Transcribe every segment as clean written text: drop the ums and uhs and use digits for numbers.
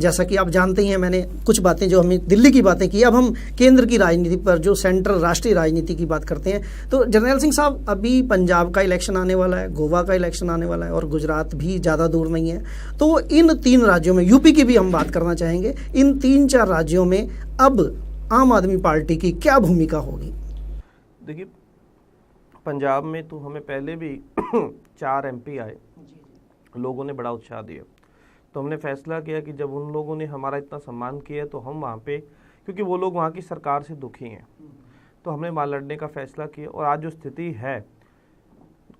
जैसा कि आप जानते ही हैं, मैंने कुछ बातें जो हमें दिल्ली की बातें की, अब हम केंद्र की राजनीति पर, जो सेंट्रल राष्ट्रीय राजनीति की बात करते हैं। तो जर्नैल सिंह साहब, अभी पंजाब का इलेक्शन आने वाला है, गोवा का इलेक्शन आने वाला है और गुजरात भी ज़्यादा दूर नहीं है। तो इन 3 राज्यों में, यूपी की भी हम बात करना चाहेंगे, इन 3-4 राज्यों में अब आम आदमी पार्टी की क्या भूमिका होगी? देखिए, पंजाब में तो हमें पहले भी 4 MP आए, लोगों ने बड़ा उत्साह दिया, तो हमने फैसला किया कि जब उन लोगों ने हमारा इतना सम्मान किया तो हम वहाँ पे, क्योंकि वो लोग वहाँ की सरकार से दुखी हैं, तो हमने वहाँ लड़ने का फैसला किया। और आज जो स्थिति है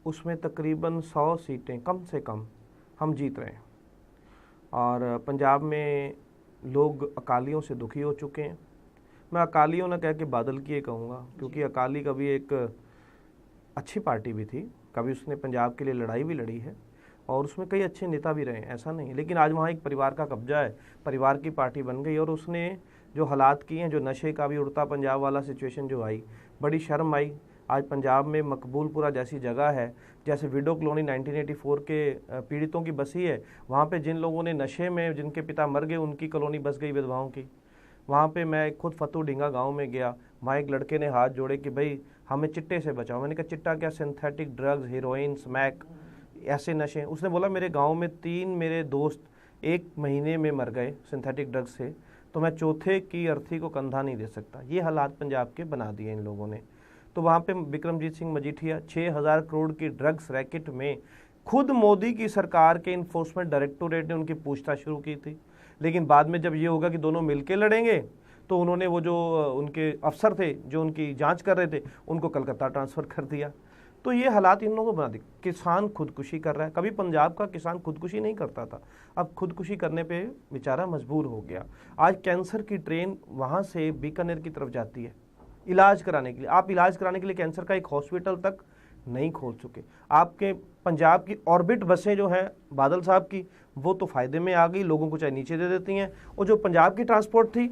उसमें तकरीबन 100 सीटें कम से कम हम जीत रहे हैं। और पंजाब में लोग अकालियों से दुखी हो चुके हैं। मैं अकालियों न कह के बादल की ये कहूँगा, क्योंकि अकाली कभी एक अच्छी पार्टी भी थी, कभी उसने पंजाब के लिए लड़ाई भी लड़ी है और उसमें कई अच्छे नेता भी रहे, ऐसा नहीं। लेकिन आज वहाँ एक परिवार का कब्जा है, परिवार की पार्टी बन गई और उसने जो हालात किए हैं, जो नशे का भी उड़ता पंजाब वाला सिचुएशन जो आई, बड़ी शर्म आई। आज पंजाब में मकबूलपुरा जैसी जगह है, जैसे विडो कॉलोनी 1984 के पीड़ितों की बसी है, वहाँ पे जिन लोगों ने नशे में जिनके पिता मर गए उनकी कॉलोनी बस गई विधवाओं की। वहाँ पे मैं खुद फतू ढींगा गाँव में गया, वहाँ एक लड़के ने हाथ जोड़े कि भाई हमें चिट्टे से बचाओ। मैंने कहा चिट्टा क्या? सिंथेटिक ड्रग्स, हीरोइन, स्मैक, ऐसे नशे। उसने बोला मेरे गांव में 3 मेरे दोस्त 1 महीने में मर गए सिंथेटिक ड्रग्स से, तो मैं चौथे की अर्थी को कंधा नहीं दे सकता। ये हालात पंजाब के बना दिए इन लोगों ने। तो वहाँ पे विक्रमजीत सिंह मजीठिया 6000 करोड़ की ड्रग्स रैकेट में खुद मोदी की सरकार के इन्फोर्समेंट डायरेक्टोरेट ने उनकी पूछताछ शुरू की थी। लेकिन बाद में जब ये होगा कि दोनों मिलके लड़ेंगे, तो उन्होंने वो जो उनके अफसर थे जो उनकी जांच कर रहे थे उनको कलकत्ता ट्रांसफ़र कर दिया। तो ये हालात इन लोगों को बना दी। किसान खुदकुशी कर रहा है। कभी पंजाब का किसान खुदकुशी नहीं करता था, अब खुदकुशी करने पे बेचारा मजबूर हो गया। आज कैंसर की ट्रेन वहाँ से बीकानेर की तरफ जाती है इलाज कराने के लिए। आप इलाज कराने के लिए कैंसर का एक हॉस्पिटल तक नहीं खोल चुके। आपके पंजाब की ऑर्बिट बसें जो हैं बादल साहब की, वो तो फ़ायदे में आ गई, लोगों को चाहे नीचे दे देती हैं, और जो पंजाब की ट्रांसपोर्ट थी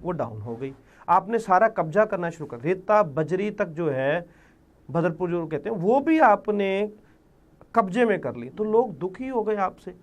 वो डाउन हो गई। आपने सारा कब्जा करना शुरू कर, रेता बजरी तक जो है, बदरपुर जो कहते हैं, वो भी आपने कब्जे में कर ली। तो लोग दुखी हो गए आपसे।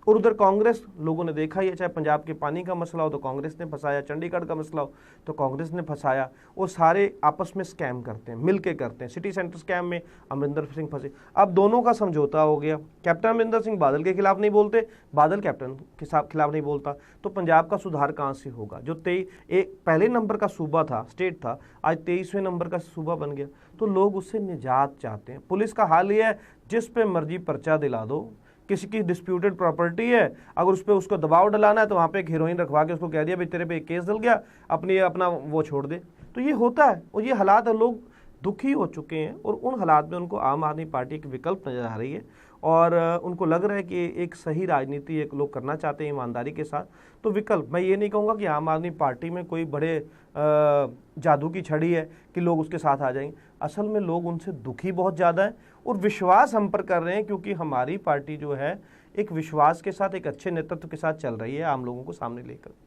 और उधर कांग्रेस, लोगों ने देखा ही है, चाहे पंजाब के पानी का मसला हो तो कांग्रेस ने फंसाया, चंडीगढ़ का मसला हो तो कांग्रेस ने फंसाया। वो सारे आपस में स्कैम करते हैं, मिलके करते हैं। सिटी सेंटर स्कैम में अमरिंदर सिंह फंसे। अब दोनों का समझौता हो गया। कैप्टन अमरिंदर सिंह बादल के खिलाफ नहीं बोलते, बादल कैप्टन के खिलाफ नहीं बोलता, तो पंजाब का सुधार कहाँ से होगा? जो पहले नंबर का सूबा था, स्टेट था, आज 23वें नंबर का सूबा बन गया। तो लोग उससे निजात चाहते हैं। पुलिस का हाल ये है, जिस पे मर्जी पर्चा दिला दो। किसी की डिस्प्यूटेड प्रॉपर्टी है, अगर उस पर उसको दबाव डलाना है तो वहाँ पे एक हीरोइन रखवा के उसको कह दिया भाई तेरे पे एक केस डल गया, अपना वो छोड़ दे। तो ये होता है और ये हालात है। लोग दुखी हो चुके हैं और उन हालात में उनको आम आदमी पार्टी की विकल्प नज़र आ रही है और उनको लग रहा है कि एक सही राजनीति एक लोग करना चाहते हैं ईमानदारी के साथ। तो विकल्प, मैं ये नहीं कहूँगा कि आम आदमी पार्टी में कोई बड़े जादू की छड़ी है कि लोग उसके साथ आ जाएंगे। असल में लोग उनसे दुखी बहुत ज़्यादा है और विश्वास हम पर कर रहे हैं, क्योंकि हमारी पार्टी जो है एक विश्वास के साथ, एक अच्छे नेतृत्व के साथ चल रही है, आम लोगों को सामने लेकर।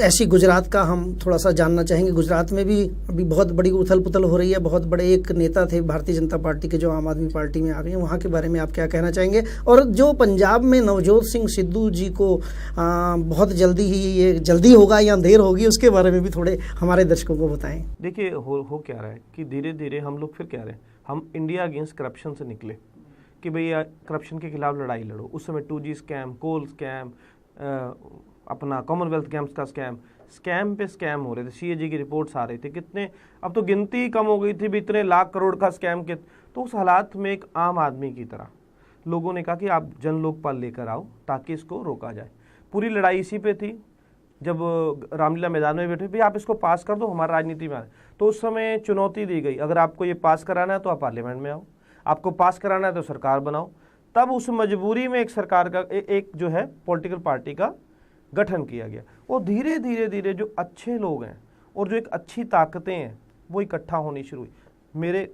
ऐसी गुजरात का हम थोड़ा सा जानना चाहेंगे। गुजरात में भी अभी बहुत बड़ी उथल पुथल हो रही है। बहुत बड़े एक नेता थे भारतीय जनता पार्टी के जो आम आदमी पार्टी में आ गए हैं, वहाँ के बारे में आप क्या कहना चाहेंगे? और जो पंजाब में नवजोत सिंह सिद्धू जी को बहुत जल्दी ही, ये जल्दी होगा या देर होगी, उसके बारे में भी थोड़े हमारे दर्शकों को बताएं। देखिए, हो क्या रहा है कि धीरे धीरे हम लोग फिर कह रहे हैं, हम इंडिया अगेंस्ट करप्शन से निकले कि भैया करप्शन के खिलाफ लड़ाई लड़ो। उस समय 2G स्कैम, कोल स्कैम, अपना कॉमनवेल्थ गेम्स का स्कैम पे स्कैम हो रहे थे। CAG की रिपोर्ट्स आ रही थी कितने, अब तो गिनती कम हो गई थी भी इतने लाख करोड़ का स्कैम के। तो उस हालात में एक आम आदमी की तरह लोगों ने कहा कि आप जन लोकपाल लेकर आओ ताकि इसको रोका जाए। पूरी लड़ाई इसी पे थी। जब रामलीला मैदान में बैठे भी आप इसको पास कर दो, हमारा राजनीति में आए, तो उस समय चुनौती दी गई, अगर आपको ये पास कराना है तो आप पार्लियामेंट में आओ, आपको पास कराना है तो सरकार बनाओ। तब उस मजबूरी में एक सरकार का एक जो है पॉलिटिकल पार्टी का गठन किया गया। और धीरे धीरे धीरे जो अच्छे लोग हैं और जो एक अच्छी ताकतें हैं वो इकट्ठा होनी शुरू हुई। मेरे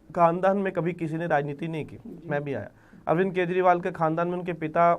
खानदान में कभी किसी ने राजनीति नहीं की, मैं भी आया। अरविंद केजरीवाल के खानदान में उनके पिता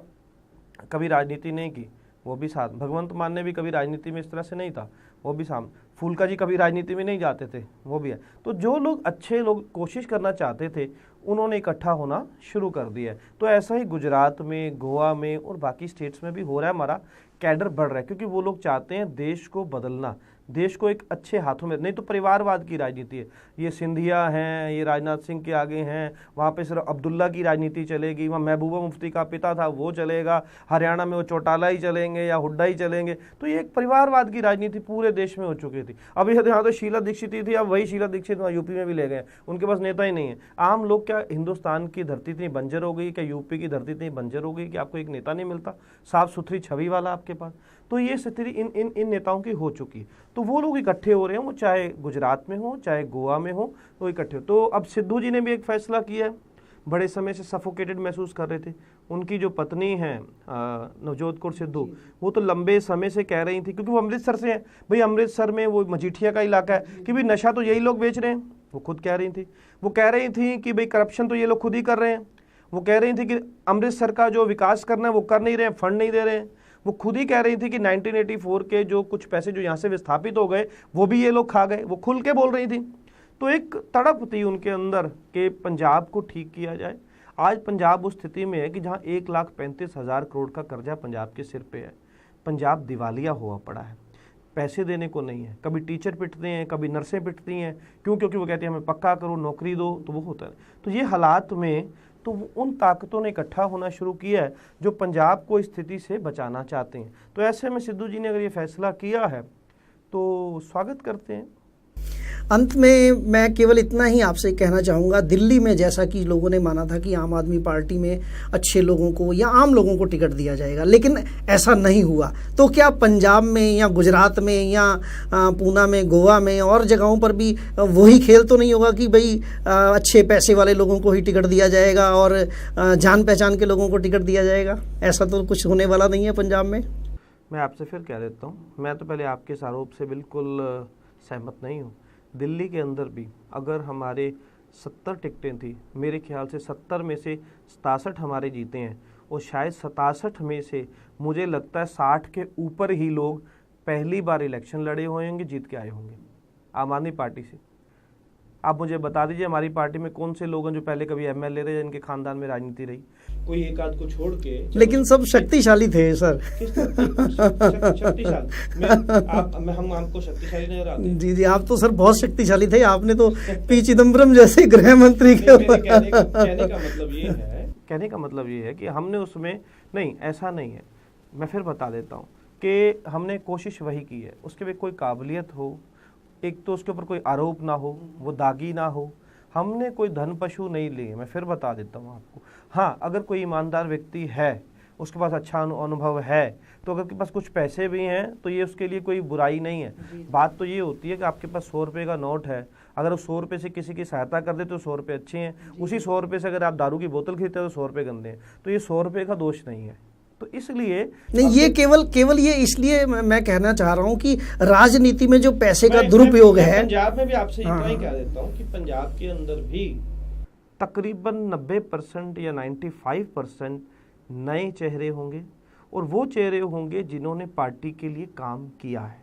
कभी राजनीति नहीं की, वो भी साथ। भगवंत मान ने भी कभी राजनीति में इस तरह से नहीं था, वो भी सामने। फूलका जी कभी राजनीति में नहीं जाते थे, वो भी है। तो जो लोग अच्छे लोग कोशिश करना चाहते थे उन्होंने इकट्ठा होना शुरू कर दिया है। तो ऐसा ही गुजरात में, गोवा में और बाकी स्टेट्स में भी हो रहा है हमारा कैडर बढ़ रहा है, क्योंकि वो लोग चाहते हैं देश को बदलना, देश को एक अच्छे हाथों में, नहीं तो परिवारवाद की राजनीति है। ये सिंधिया हैं, ये राजनाथ सिंह के आगे हैं, वहाँ पे सिर्फ अब्दुल्ला की राजनीति चलेगी, वहाँ महबूबा मुफ्ती का पिता था वो चलेगा, हरियाणा में वो चौटाला ही चलेंगे या हुड्डा ही चलेंगे। तो ये एक परिवारवाद की राजनीति पूरे देश में हो चुकी थी। अब यहाँ तो शीला दीक्षित ही थी, अब वही शीला दीक्षित वहाँ यूपी में भी ले गए, उनके पास नेता ही नहीं है। आम लोग, क्या हिंदुस्तान की धरती इतनी बंजर हो गई, क्या यूपी की धरती इतनी बंजर हो गई कि आपको एक नेता नहीं मिलता साफ सुथरी छवि वाला आपके पास? तो ये स्थिति इन नेताओं की हो चुकी है। तो वो लोग इकट्ठे हो रहे हैं, वो चाहे गुजरात में हो चाहे गोवा में हो, वो इकट्ठे हो। तो अब सिद्धू जी ने भी एक फैसला किया है, बड़े समय से सफोकेटेड महसूस कर रहे थे। उनकी जो पत्नी है नवजोत कौर सिद्धू, वो तो लंबे समय से कह रही थी, क्योंकि वो अमृतसर से हैं भाई, अमृतसर में वो मजीठिया का इलाका है, कि भाई नशा तो यही लोग बेच रहे हैं। वो खुद कह रही थी, वो कह रही थी कि भाई करप्शन तो ये लोग खुद ही कर रहे हैं। वो कह रही थी कि अमृतसर का जो विकास करना है वो कर नहीं रहे हैं, फंड नहीं दे रहे हैं। वो खुद ही कह रही थी कि 1984 के जो कुछ पैसे जो यहाँ से विस्थापित हो गए वो भी ये लोग खा गए, वो खुल के बोल रही थी। तो एक तड़प थी उनके अंदर कि पंजाब को ठीक किया जाए। आज पंजाब उस स्थिति में है कि जहाँ 1,35,000 करोड़ का कर्जा पंजाब के सिर पे है। पंजाब दिवालिया हुआ पड़ा है, पैसे देने को नहीं है। कभी टीचर पिटते हैं, कभी नर्सें पिटती हैं, क्यों? क्योंकि वो कहते हैं हमें पक्का करो, नौकरी दो, तो वो होता है। तो ये हालात में तो उन ताकतों ने इकट्ठा होना शुरू किया है जो पंजाब को इस स्थिति से बचाना चाहते हैं। तो ऐसे में सिद्धू जी ने अगर ये फैसला किया है तो स्वागत करते हैं। अंत में मैं केवल इतना ही आपसे कहना चाहूँगा, दिल्ली में जैसा कि लोगों ने माना था कि आम आदमी पार्टी में अच्छे लोगों को या आम लोगों को टिकट दिया जाएगा, लेकिन ऐसा नहीं हुआ। तो क्या पंजाब में या गुजरात में या पूना में, गोवा में और जगहों पर भी वही खेल तो नहीं होगा कि भाई अच्छे पैसे वाले लोगों को ही टिकट दिया जाएगा और जान पहचान के लोगों को टिकट दिया जाएगा? ऐसा तो कुछ होने वाला नहीं है पंजाब में। मैं आपसे फिर कह देता हूँ, मैं तो पहले आपके इस आरोप से बिल्कुल सहमत नहीं हूँ। दिल्ली के अंदर भी अगर हमारे 70 टिकटें थी, मेरे ख्याल से 70 में से 67 हमारे जीते हैं, और शायद 67 में से मुझे लगता है 60 के ऊपर ही लोग पहली बार इलेक्शन लड़े हुए होंगे, जीत के आए होंगे आम आदमी पार्टी से। आप मुझे बता दीजिए हमारी पार्टी में कौन से लोग हैं जो पहले कभी एमएलए रहे, जिनके खानदान में राजनीति रही? कोई एक आध को छोड़ के। लेकिन सब शक्तिशाली थे सर। शक्तिशाली? हम आपको शक्तिशाली नजर आते हैं? जी, आप तो सर बहुत शक्तिशाली थे। आपने तो पी चिदम्बरम जैसे गृह मंत्री के कहने का मतलब ये है कि हमने उसमें नहीं, ऐसा नहीं है। मैं फिर बता देता हूँ कि हमने कोशिश वही की है, उसके भी कोई काबिलियत हो, एक तो उसके ऊपर कोई आरोप ना हो, वो दागी ना हो। हमने कोई धन पशु नहीं लिए, मैं फिर बता देता हूँ आपको। हाँ, अगर कोई ईमानदार व्यक्ति है, उसके पास अच्छा अनुभव है, तो अगर के पास कुछ पैसे भी हैं तो ये उसके लिए कोई बुराई नहीं है। बात तो ये होती है कि आपके पास 100 रुपये का नोट है, अगर उस 100 रुपये से किसी की सहायता कर दे तो 100 रुपये अच्छे हैं। उसी 100 रुपये से अगर आप दारू की बोतल खरीदते हो तो 100 रुपये गंदे हैं। तो ये 100 रुपये का दोष नहीं है। तो इसलिए नहीं, ये केवल ये इसलिए मैं कहना चाह रहा हूँ कि राजनीति में जो पैसे का दुरुपयोग है। पंजाब में भी आपसे इतना ही कह देता हूँ कि पंजाब के अंदर भी तकरीबन 90% या 95% नए चेहरे होंगे, और वो चेहरे होंगे जिन्होंने पार्टी के लिए काम किया है।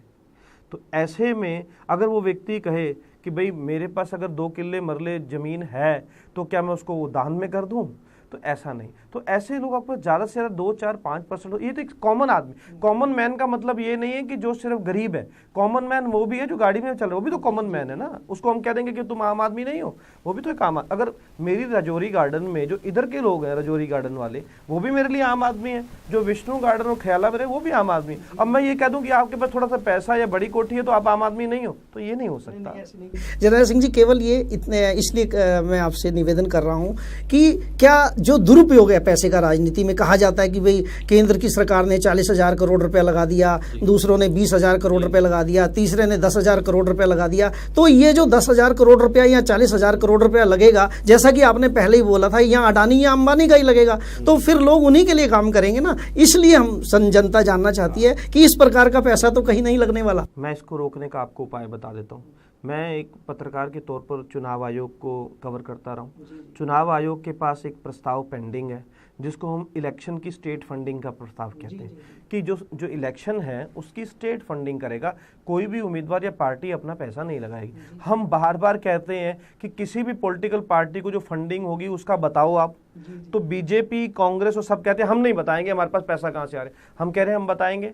तो ऐसे में अगर वो व्यक्ति कहे कि भाई मेरे पास अगर 2 किल्ले मरले ज़मीन है तो क्या मैं उसको दान में कर दूं, तो ऐसा नहीं। तो ऐसे लोग आपको ज़्यादा से ज़्यादा 2, 4, 5%, ये तो एक कॉमन आदमी। कॉमन मैन का मतलब ये नहीं है कि जो सिर्फ गरीब है। कॉमन मैन वो भी है जो गाड़ी में चल रहा है, वो भी तो कॉमन मैन है ना। उसको हम कह देंगे कि तुम आम आदमी नहीं हो, वो भी तो एक आम। अगर मेरी रजौरी गार्डन में जो इधर के लोग हैं, रजौरी गार्डन वाले, वो भी मेरे लिए आम आदमी है। जो विष्णु गार्डन और ख्याला में रहे, वो भी आम आदमी। अब मैं ये कह दूं कि आपके पास थोड़ा सा पैसा या बड़ी कोठी है तो आप आम आदमी नहीं हो, तो ये नहीं हो सकता। जर्नैल सिंह जी, केवल ये इतने इसलिए मैं आपसे निवेदन कर रहा हूँ कि क्या जो दुरुपयोग है पैसे का राजनीति में, कहा जाता है कि भाई केंद्र की सरकार ने 40,000 करोड़ रुपया लगा दिया, दूसरों ने 20,000 करोड़ रुपया लगा दिया, तीसरे ने 10,000 करोड़ रुपया लगा दिया। तो ये जो 10,000 करोड़ रुपया या 40,000 करोड़ रुपया लगेगा, जैसा कि आपने पहले ही बोला था, यहाँ अडानी या अंबानी का ही लगेगा, तो फिर लोग उन्हीं के लिए काम करेंगे ना। इसलिए हम जनता जानना चाहती है कि इस प्रकार का पैसा तो कहीं नहीं लगने वाला। मैं इसको रोकने का आपको उपाय बता देता हूँ। मैं एक पत्रकार के तौर पर चुनाव आयोग को कवर करता रहा हूँ। चुनाव आयोग के पास एक प्रस्ताव पेंडिंग है जिसको हम इलेक्शन की स्टेट फंडिंग का प्रस्ताव कहते हैं कि जो इलेक्शन है उसकी स्टेट फंडिंग करेगा, कोई भी उम्मीदवार या पार्टी अपना पैसा नहीं लगाएगी। हम बार बार कहते हैं कि किसी भी पॉलिटिकल पार्टी को जो फंडिंग होगी उसका बताओ आप, तो बीजेपी, कांग्रेस और सब कहते हैं हम नहीं बताएंगे, हमारे पास पैसा कहाँ से आ रहा है। हम कह रहे हैं हम बताएंगे,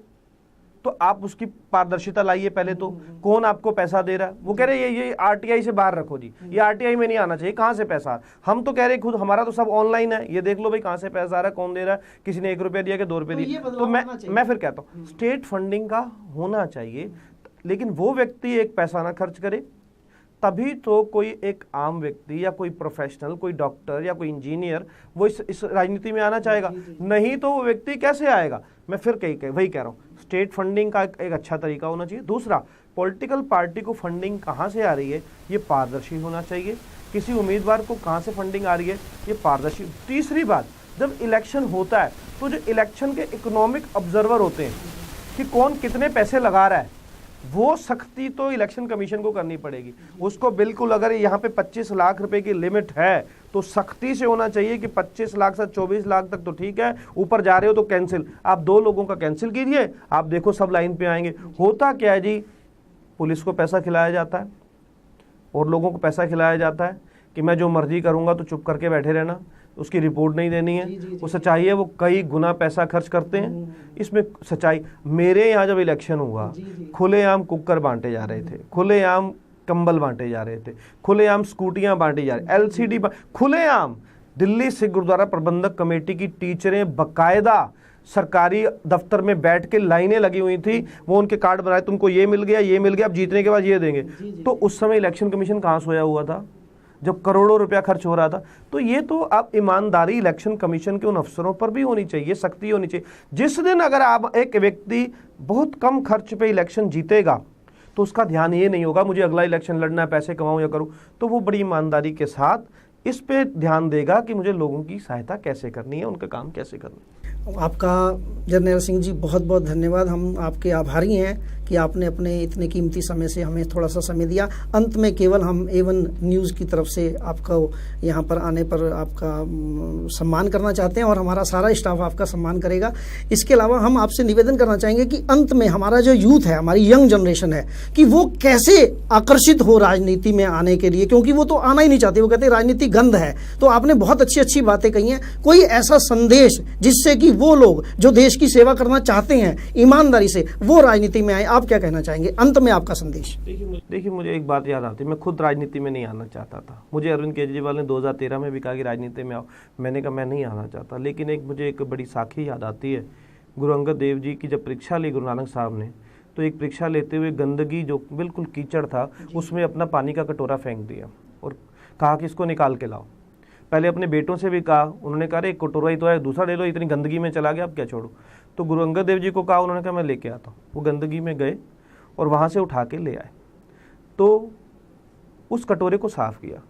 तो आप उसकी पारदर्शिता लाइए। पहले तो कौन आपको पैसा दे रहा है, वो कह रहे हैं ये आरटीआई से बाहर रखो जी, ये आरटीआई में नहीं आना चाहिए, कहाँ से पैसा। हम तो कह रहे खुद हमारा तो सब ऑनलाइन है, ये देख लो भाई कहाँ से पैसा आ रहा है, कौन दे रहा है, किसी ने 1 रुपया दिया कि 2 रुपये दिए। तो मैं फिर कहता हूँ स्टेट फंडिंग का होना चाहिए, लेकिन वो व्यक्ति एक पैसा ना खर्च करे, तभी तो कोई एक आम व्यक्ति या कोई प्रोफेशनल, कोई डॉक्टर या कोई इंजीनियर वो इस राजनीति में आना चाहेगा। नहीं तो वो व्यक्ति कैसे आएगा। मैं फिर वही कह रहा हूँ, स्टेट फंडिंग का एक अच्छा तरीका होना चाहिए। दूसरा, पॉलिटिकल पार्टी को फंडिंग कहाँ से आ रही है ये पारदर्शी होना चाहिए। किसी उम्मीदवार को कहाँ से फंडिंग आ रही है ये पारदर्शी। तीसरी बात, जब इलेक्शन होता है तो जो इलेक्शन के इकोनॉमिक ऑब्जर्वर होते हैं कि कौन कितने पैसे लगा रहा है, वो सख्ती तो इलेक्शन कमीशन को करनी पड़ेगी। उसको बिल्कुल, अगर यहाँ पे 25 लाख रुपए की लिमिट है तो सख्ती से होना चाहिए कि 25 लाख से 24 लाख तक तो ठीक है, ऊपर जा रहे हो तो कैंसिल। आप 2 लोगों का कैंसिल कीजिए, आप देखो सब लाइन पे आएंगे। होता क्या है जी, पुलिस को पैसा खिलाया जाता है और लोगों को पैसा खिलाया जाता है कि मैं जो मर्जी करूंगा तो चुप करके बैठे रहना, उसकी रिपोर्ट नहीं देनी है। वो सच्चाई है, वो कई गुना पैसा खर्च करते हैं। इसमें सच्चाई, मेरे यहाँ जब इलेक्शन हुआ खुलेआम कुकर बांटे जा रहे थे, खुलेआम कंबल बांटे जा रहे थे, खुलेआम स्कूटियां बांटी जा रही, एलसीडी खुलेआम। दिल्ली सिख गुरुद्वारा प्रबंधक कमेटी की टीचरें बकायदा सरकारी दफ्तर में बैठ के लाइनें लगी हुई थी, वो उनके कार्ड बनाए, तुमको ये मिल गया, ये मिल गया, अब जीतने के बाद ये देंगे। तो उस समय इलेक्शन कमीशन कहाँ सोया हुआ था जब करोड़ों रुपया खर्च हो रहा था। तो ये तो आप ईमानदारी इलेक्शन कमीशन के उन अफसरों पर भी होनी चाहिए, सख्ती होनी चाहिए। जिस दिन अगर आप एक व्यक्ति बहुत कम खर्च पे इलेक्शन जीतेगा तो उसका ध्यान ये नहीं होगा मुझे अगला इलेक्शन लड़ना है, पैसे कमाऊं या करूं, तो वो बड़ी ईमानदारी के साथ इस पे ध्यान देगा कि मुझे लोगों की सहायता कैसे करनी है, उनका काम कैसे करना है। आपका जरनैल सिंह जी बहुत बहुत धन्यवाद। हम आपके आभारी हैं कि आपने अपने इतने कीमती समय से हमें थोड़ा सा समय दिया। अंत में केवल हम A1 न्यूज़ की तरफ से आपका यहाँ पर आने पर आपका सम्मान करना चाहते हैं और हमारा सारा स्टाफ आपका सम्मान करेगा। इसके अलावा हम आपसे निवेदन करना चाहेंगे कि अंत में हमारा जो यूथ है, हमारी यंग जनरेशन है, कि वो कैसे आकर्षित हो राजनीति में आने के लिए, क्योंकि वो तो आना ही नहीं चाहते, वो कहते हैं राजनीति गंद है। तो आपने बहुत अच्छी अच्छी बातें कही हैं, कोई ऐसा संदेश जिससे कि वो लोग जो देश की सेवा करना चाहते हैं ईमानदारी से, वो राजनीति में आए, आप क्या कहना चाहेंगे अंत में आपका संदेश? देखिए मुझे एक बात याद आती है, मैं खुद राजनीति में नहीं आना चाहता था। मुझे अरविंद केजरीवाल ने 2013 में भी कहा कि राजनीति में आओ, मैंने कहा मैं नहीं आना चाहता। लेकिन मुझे एक बड़ी साखी याद आती है, गुरु अंगद देव जी की जब परीक्षा ली गुरु नानक साहब ने, तो एक परीक्षा लेते हुए गंदगी जो बिल्कुल कीचड़ था उसमें अपना पानी का कटोरा फेंक दिया और कहा कि इसको निकाल के लाओ। पहले अपने बेटों से भी कहा, उन्होंने कहा एक कटोरा ही तो है, दूसरा ले लो, इतनी गंदगी में चला गया अब क्या छोड़ो। तो गुरु अंगद देव जी को कहा, उन्होंने कहा मैं लेके आता हूँ। वो गंदगी में गए और वहाँ से उठा के ले आए, तो उस कटोरे को साफ किया।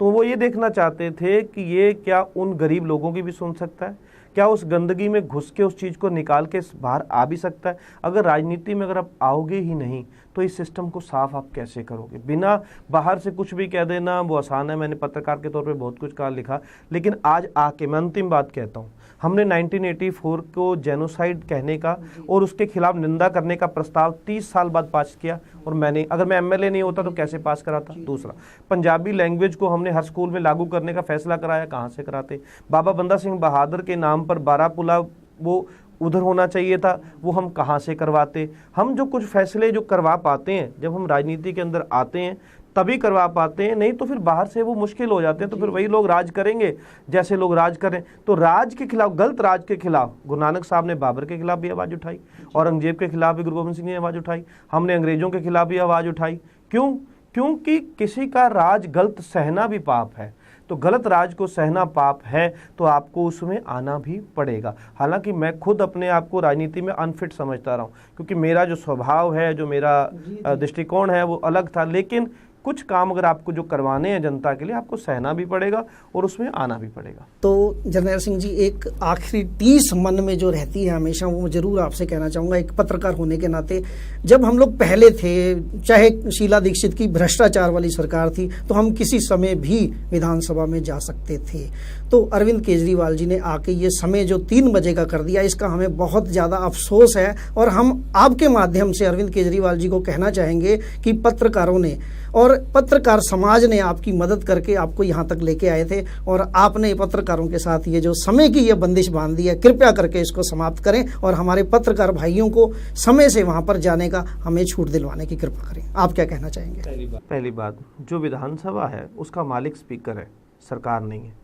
तो वो ये देखना चाहते थे कि ये क्या उन गरीब लोगों की भी सुन सकता है, क्या उस गंदगी में घुस के उस चीज़ को निकाल के बाहर आ भी सकता है। अगर राजनीति में अगर आप आओगे ही नहीं तो इस सिस्टम को साफ आप कैसे करोगे। बिना बाहर से कुछ भी कह देना वो आसान है, मैंने पत्रकार के तौर पे बहुत कुछ कहा लिखा, लेकिन आज आके मैं अंतिम बात कहता हूँ, हमने 1984 को जेनोसाइड कहने का और उसके खिलाफ निंदा करने का प्रस्ताव 30 साल बाद पास किया, और मैंने, अगर मैं एमएलए नहीं होता तो कैसे पास कराता। दूसरा, पंजाबी लैंग्वेज को हमने हर स्कूल में लागू करने का फैसला कराया, कहाँ से कराते। बाबा बंदा सिंह बहादुर के नाम पर बारापुला वो उधर होना चाहिए था, वो हम कहाँ से करवाते। हम जो कुछ फैसले जो करवा पाते हैं जब हम राजनीति के अंदर आते हैं तभी करवा पाते हैं, नहीं तो फिर बाहर से वो मुश्किल हो जाते हैं। तो फिर वही लोग राज करेंगे जैसे लोग राज करें। तो राज के खिलाफ, गलत राज के खिलाफ गुरु नानक साहब ने बाबर के खिलाफ भी आवाज़ उठाई, औरंगजेब के खिलाफ भी गुरु गोबिंद सिंह ने आवाज़ उठाई, हमने अंग्रेजों के खिलाफ भी आवाज़ उठाई। क्यों? क्योंकि किसी का राज गलत सहना भी पाप है। तो गलत राज को सहना पाप है तो आपको उसमें आना भी पड़ेगा। हालांकि मैं खुद अपने आप को राजनीति में अनफिट समझता रहा हूँ, क्योंकि मेरा जो स्वभाव है, जो मेरा दृष्टिकोण है वो अलग था। लेकिन कुछ काम अगर आपको जो करवाने हैं जनता के लिए, आपको सहना भी पड़ेगा और उसमें आना भी पड़ेगा। तो जरनैल सिंह जी, एक आखिरी टीस मन में जो रहती है हमेशा, वो जरूर आपसे कहना चाहूँगा एक पत्रकार होने के नाते। जब हम लोग पहले थे, चाहे शीला दीक्षित की भ्रष्टाचार वाली सरकार थी, तो हम किसी समय भी विधानसभा में जा सकते थे। तो अरविंद केजरीवाल जी ने आके ये समय जो 3 बजे का कर दिया, इसका हमें बहुत ज़्यादा अफसोस है। और हम आपके माध्यम से अरविंद केजरीवाल जी को कहना चाहेंगे कि पत्रकारों ने और पत्रकार समाज ने आपकी मदद करके आपको यहाँ तक लेके आए थे, और आपने पत्रकारों के साथ ये जो समय की ये बंदिश बांध दी है, कृपया करके इसको समाप्त करें और हमारे पत्रकार भाइयों को समय से वहाँ पर जाने का हमें छूट दिलवाने की कृपा करें। आप क्या कहना चाहेंगे? पहली बात, जो विधानसभा है उसका मालिक स्पीकर है, सरकार नहीं है।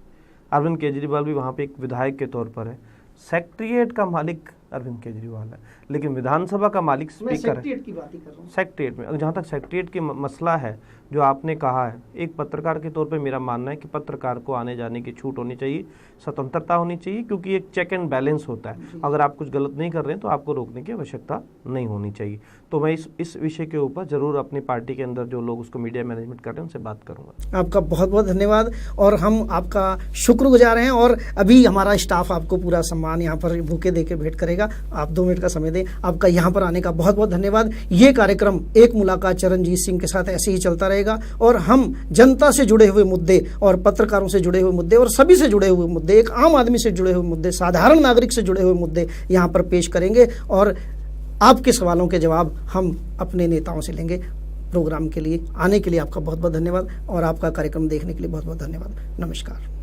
अरविंद केजरीवाल भी वहाँ पे एक विधायक के तौर पर है। सेक्रेटेरिएट का मालिक अरविंद केजरीवाल है, लेकिन विधानसभा का मालिक स्पीकर है। सेक्रेटेरिएट की बात ही कर रहा हूँ। सेक्रेटेरिएट में, जहाँ तक सेक्रेटेरिएट की मसला है जो आपने कहा है, एक पत्रकार के तौर पे मेरा मानना है कि पत्रकार को आने जाने की छूट होनी चाहिए, स्वतंत्रता होनी चाहिए, क्योंकि एक चेक एंड बैलेंस होता है। अगर आप कुछ गलत नहीं कर रहे हैं तो आपको रोकने की आवश्यकता नहीं होनी चाहिए। तो मैं इस विषय के ऊपर जरूर अपनी पार्टी के अंदर जो लोग उसको मीडिया मैनेजमेंट कर रहे हैं उनसे बात करूंगा। आपका बहुत बहुत धन्यवाद, और हम आपका शुक्रगुजार हैं। और अभी हमारा स्टाफ आपको पूरा सम्मान यहाँ पर बुके देके भेंट करेगा। आप 2 मिनट का समय दें। आपका यहाँ पर आने का बहुत बहुत धन्यवाद। ये कार्यक्रम एक मुलाकात चरणजीत सिंह के साथ ऐसे ही चलता रहेगा, और हम जनता से जुड़े हुए मुद्दे और पत्रकारों से जुड़े हुए मुद्दे और सभी से जुड़े हुए मुद्दे, एक आम आदमी से जुड़े हुए मुद्दे, साधारण नागरिक से जुड़े हुए मुद्दे यहाँ पर पेश करेंगे, और आपके सवालों के जवाब हम अपने नेताओं से लेंगे। प्रोग्राम के लिए आने के लिए आपका बहुत बहुत धन्यवाद, और आपका कार्यक्रम देखने के लिए बहुत बहुत धन्यवाद। नमस्कार।